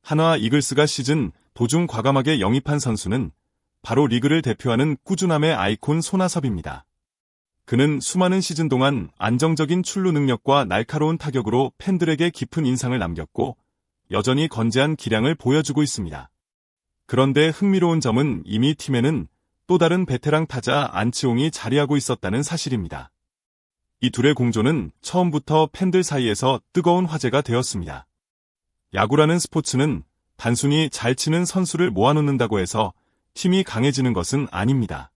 한화 이글스가 시즌 도중 과감하게 영입한 선수는 바로 리그를 대표하는 꾸준함의 아이콘 손아섭입니다. 그는 수많은 시즌 동안 안정적인 출루 능력과 날카로운 타격으로 팬들에게 깊은 인상을 남겼고 여전히 건재한 기량을 보여주고 있습니다. 그런데 흥미로운 점은 이미 팀에는 또 다른 베테랑 타자 안치홍이 자리하고 있었다는 사실입니다. 이 둘의 공조는 처음부터 팬들 사이에서 뜨거운 화제가 되었습니다. 야구라는 스포츠는 단순히 잘 치는 선수를 모아놓는다고 해서 팀이 강해지는 것은 아닙니다.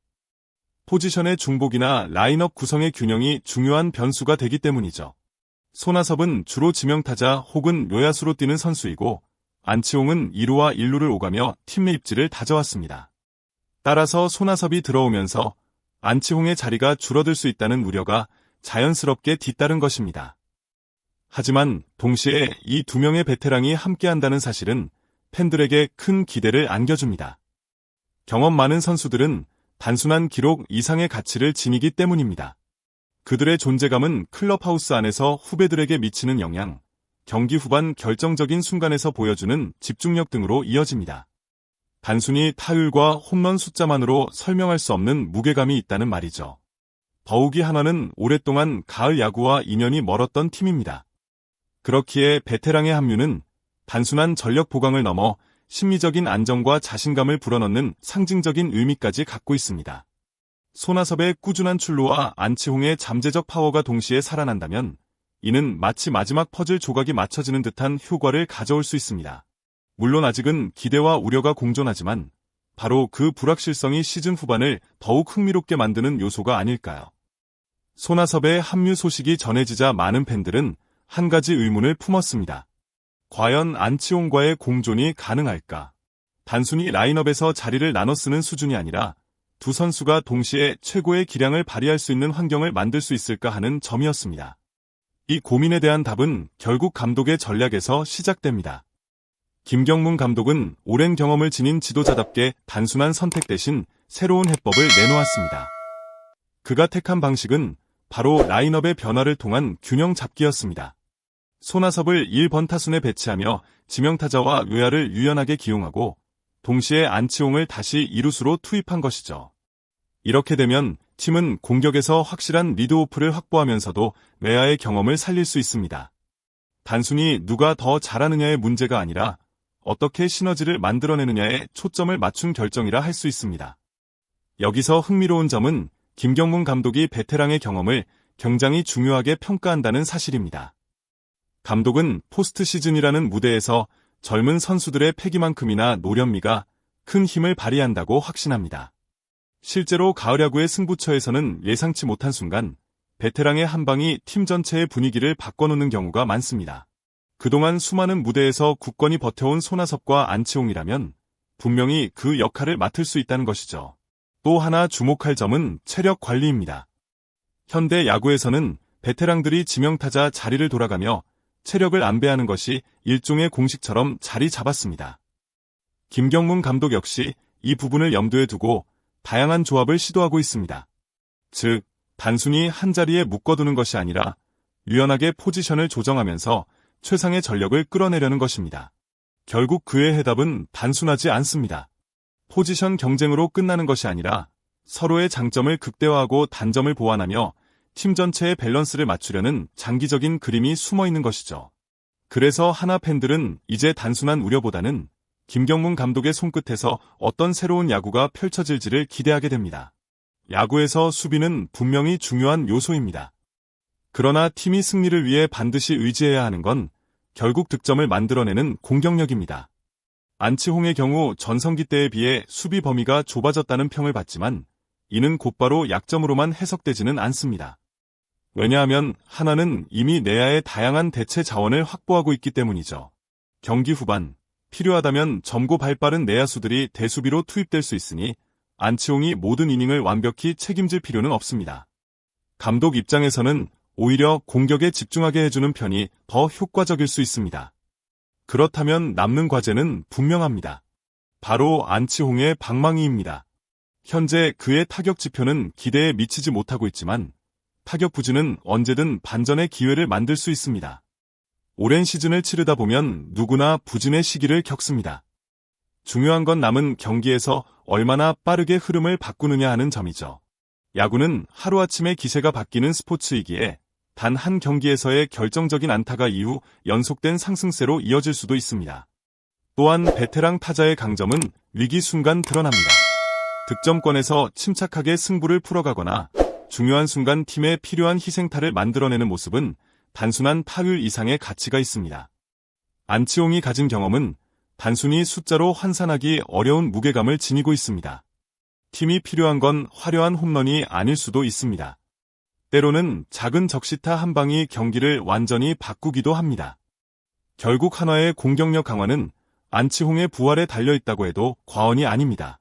포지션의 중복이나 라인업 구성의 균형이 중요한 변수가 되기 때문이죠. 손아섭은 주로 지명타자 혹은 묘야수로 뛰는 선수이고 안치홍은 2루와 1루를 오가며 팀의 입지를 다져왔습니다. 따라서 손아섭이 들어오면서 안치홍의 자리가 줄어들 수 있다는 우려가 자연스럽게 뒤따른 것입니다. 하지만 동시에 이 두 명의 베테랑이 함께한다는 사실은 팬들에게 큰 기대를 안겨줍니다. 경험 많은 선수들은 단순한 기록 이상의 가치를 지니기 때문입니다. 그들의 존재감은 클럽하우스 안에서 후배들에게 미치는 영향, 경기 후반 결정적인 순간에서 보여주는 집중력 등으로 이어집니다. 단순히 타율과 홈런 숫자만으로 설명할 수 없는 무게감이 있다는 말이죠. 더욱이 한화는 오랫동안 가을 야구와 인연이 멀었던 팀입니다. 그렇기에 베테랑의 합류는 단순한 전력 보강을 넘어 심리적인 안정과 자신감을 불어넣는 상징적인 의미까지 갖고 있습니다. 손아섭의 꾸준한 출루와 안치홍의 잠재적 파워가 동시에 살아난다면 이는 마치 마지막 퍼즐 조각이 맞춰지는 듯한 효과를 가져올 수 있습니다. 물론 아직은 기대와 우려가 공존하지만 바로 그 불확실성이 시즌 후반을 더욱 흥미롭게 만드는 요소가 아닐까요? 손아섭의 합류 소식이 전해지자 많은 팬들은 한 가지 의문을 품었습니다. 과연 안치홍과의 공존이 가능할까? 단순히 라인업에서 자리를 나눠 쓰는 수준이 아니라 두 선수가 동시에 최고의 기량을 발휘할 수 있는 환경을 만들 수 있을까 하는 점이었습니다. 이 고민에 대한 답은 결국 감독의 전략에서 시작됩니다. 김경문 감독은 오랜 경험을 지닌 지도자답게 단순한 선택 대신 새로운 해법을 내놓았습니다. 그가 택한 방식은 바로 라인업의 변화를 통한 균형 잡기였습니다. 손아섭을 1번 타순에 배치하며 지명타자와 외야를 유연하게 기용하고 동시에 안치홍을 다시 2루수로 투입한 것이죠. 이렇게 되면 팀은 공격에서 확실한 리드오프를 확보하면서도 외야의 경험을 살릴 수 있습니다. 단순히 누가 더 잘하느냐의 문제가 아니라 어떻게 시너지를 만들어내느냐에 초점을 맞춘 결정이라 할 수 있습니다. 여기서 흥미로운 점은 김경문 감독이 베테랑의 경험을 굉장히 중요하게 평가한다는 사실입니다. 감독은 포스트 시즌이라는 무대에서 젊은 선수들의 패기만큼이나 노련미가 큰 힘을 발휘한다고 확신합니다. 실제로 가을 야구의 승부처에서는 예상치 못한 순간 베테랑의 한 방이 팀 전체의 분위기를 바꿔놓는 경우가 많습니다. 그동안 수많은 무대에서 굳건히 버텨온 손아섭과 안치홍이라면 분명히 그 역할을 맡을 수 있다는 것이죠. 또 하나 주목할 점은 체력 관리입니다. 현대 야구에서는 베테랑들이 지명타자 자리를 돌아가며 체력을 안배하는 것이 일종의 공식처럼 자리 잡았습니다. 김경문 감독 역시 이 부분을 염두에 두고 다양한 조합을 시도하고 있습니다. 즉, 단순히 한 자리에 묶어두는 것이 아니라 유연하게 포지션을 조정하면서 최상의 전력을 끌어내려는 것입니다. 결국 그의 해답은 단순하지 않습니다. 포지션 경쟁으로 끝나는 것이 아니라 서로의 장점을 극대화하고 단점을 보완하며 팀 전체의 밸런스를 맞추려는 장기적인 그림이 숨어 있는 것이죠. 그래서 한화 팬들은 이제 단순한 우려보다는 김경문 감독의 손끝에서 어떤 새로운 야구가 펼쳐질지를 기대하게 됩니다. 야구에서 수비는 분명히 중요한 요소입니다. 그러나 팀이 승리를 위해 반드시 의지해야 하는 건 결국 득점을 만들어내는 공격력입니다. 안치홍의 경우 전성기 때에 비해 수비 범위가 좁아졌다는 평을 받지만 이는 곧바로 약점으로만 해석되지는 않습니다. 왜냐하면 한화는 이미 내야의 다양한 대체 자원을 확보하고 있기 때문이죠. 경기 후반, 필요하다면 젊고 발빠른 내야수들이 대수비로 투입될 수 있으니 안치홍이 모든 이닝을 완벽히 책임질 필요는 없습니다. 감독 입장에서는 오히려 공격에 집중하게 해주는 편이 더 효과적일 수 있습니다. 그렇다면 남는 과제는 분명합니다. 바로 안치홍의 방망이입니다. 현재 그의 타격 지표는 기대에 미치지 못하고 있지만 타격 부진은 언제든 반전의 기회를 만들 수 있습니다. 오랜 시즌을 치르다 보면 누구나 부진의 시기를 겪습니다. 중요한 건 남은 경기에서 얼마나 빠르게 흐름을 바꾸느냐 하는 점이죠. 야구는 하루아침에 기세가 바뀌는 스포츠이기에 단 한 경기에서의 결정적인 안타가 이후 연속된 상승세로 이어질 수도 있습니다. 또한 베테랑 타자의 강점은 위기 순간 드러납니다. 득점권에서 침착하게 승부를 풀어가거나 중요한 순간 팀에 필요한 희생타를 만들어내는 모습은 단순한 타율 이상의 가치가 있습니다. 안치홍이 가진 경험은 단순히 숫자로 환산하기 어려운 무게감을 지니고 있습니다. 팀이 필요한 건 화려한 홈런이 아닐 수도 있습니다. 때로는 작은 적시타 한 방이 경기를 완전히 바꾸기도 합니다. 결국 한화의 공격력 강화는 안치홍의 부활에 달려있다고 해도 과언이 아닙니다.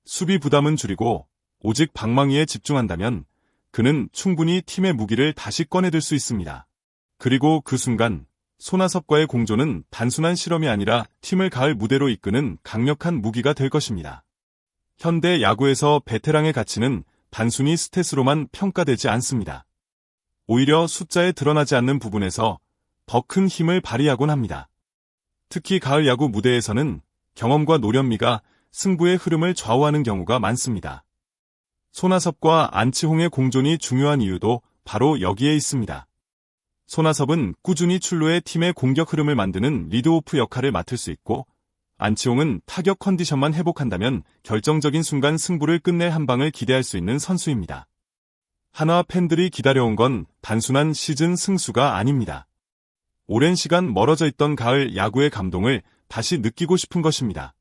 수비 부담은 줄이고 오직 방망이에 집중한다면 그는 충분히 팀의 무기를 다시 꺼내들 수 있습니다. 그리고 그 순간 손아섭과의 공조는 단순한 실험이 아니라 팀을 가을 무대로 이끄는 강력한 무기가 될 것입니다. 현대 야구에서 베테랑의 가치는 단순히 스탯으로만 평가되지 않습니다. 오히려 숫자에 드러나지 않는 부분에서 더 큰 힘을 발휘하곤 합니다. 특히 가을 야구 무대에서는 경험과 노련미가 승부의 흐름을 좌우하는 경우가 많습니다. 손아섭과 안치홍의 공존이 중요한 이유도 바로 여기에 있습니다. 손아섭은 꾸준히 출루해 팀의 공격 흐름을 만드는 리드오프 역할을 맡을 수 있고, 안치홍은 타격 컨디션만 회복한다면 결정적인 순간 승부를 끝낼 한 방을 기대할 수 있는 선수입니다. 한화 팬들이 기다려온 건 단순한 시즌 승수가 아닙니다. 오랜 시간 멀어져 있던 가을 야구의 감동을 다시 느끼고 싶은 것입니다.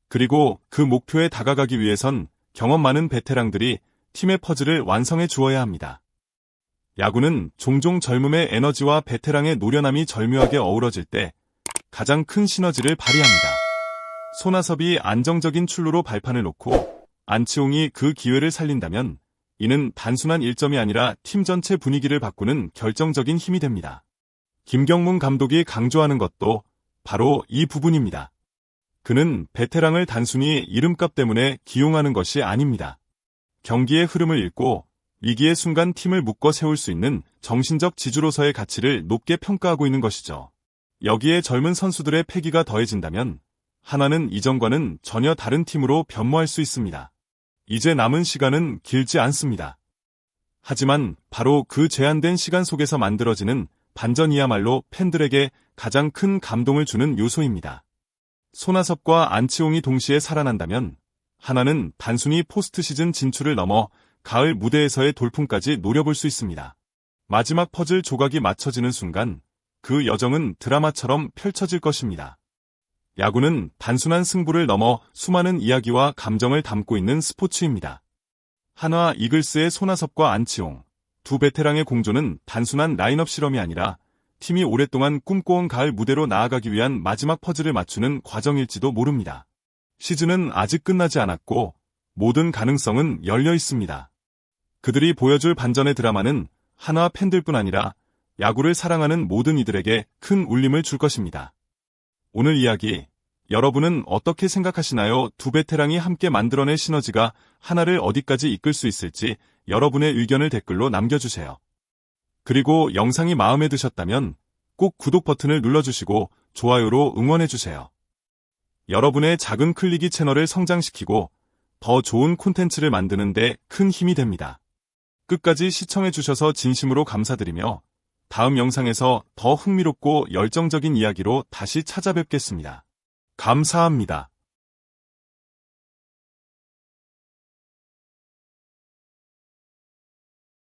그리고 그 목표에 다가가기 위해선 경험 많은 베테랑들이 팀의 퍼즐을 완성해 주어야 합니다. 야구는 종종 젊음의 에너지와 베테랑의 노련함이 절묘하게 어우러질 때 가장 큰 시너지를 발휘합니다. 손아섭이 안정적인 출루로 발판을 놓고 안치홍이 그 기회를 살린다면 이는 단순한 1점이 아니라 팀 전체 분위기를 바꾸는 결정적인 힘이 됩니다. 김경문 감독이 강조하는 것도 바로 이 부분입니다. 그는 베테랑을 단순히 이름값 때문에 기용하는 것이 아닙니다. 경기의 흐름을 읽고 위기의 순간 팀을 묶어 세울 수 있는 정신적 지주로서의 가치를 높게 평가하고 있는 것이죠. 여기에 젊은 선수들의 패기가 더해진다면 한화는 이전과는 전혀 다른 팀으로 변모할 수 있습니다. 이제 남은 시간은 길지 않습니다. 하지만 바로 그 제한된 시간 속에서 만들어지는 반전이야말로 팬들에게 가장 큰 감동을 주는 요소입니다. 손아섭과 안치홍이 동시에 살아난다면 한화는 단순히 포스트 시즌 진출을 넘어 가을 무대에서의 돌풍까지 노려볼 수 있습니다. 마지막 퍼즐 조각이 맞춰지는 순간 그 여정은 드라마처럼 펼쳐질 것입니다. 야구는 단순한 승부를 넘어 수많은 이야기와 감정을 담고 있는 스포츠입니다. 한화 이글스의 손아섭과 안치홍, 두 베테랑의 공조는 단순한 라인업 실험이 아니라 팀이 오랫동안 꿈꿔온 가을 무대로 나아가기 위한 마지막 퍼즐을 맞추는 과정일지도 모릅니다. 시즌은 아직 끝나지 않았고 모든 가능성은 열려 있습니다. 그들이 보여줄 반전의 드라마는 한화 팬들뿐 아니라 야구를 사랑하는 모든 이들에게 큰 울림을 줄 것입니다. 오늘 이야기, 여러분은 어떻게 생각하시나요? 두 베테랑이 함께 만들어낼 시너지가 한화를 어디까지 이끌 수 있을지 여러분의 의견을 댓글로 남겨주세요. 그리고 영상이 마음에 드셨다면 꼭 구독 버튼을 눌러주시고 좋아요로 응원해주세요. 여러분의 작은 클릭이 채널을 성장시키고 더 좋은 콘텐츠를 만드는 데 큰 힘이 됩니다. 끝까지 시청해주셔서 진심으로 감사드리며 다음 영상에서 더 흥미롭고 열정적인 이야기로 다시 찾아뵙겠습니다. 감사합니다.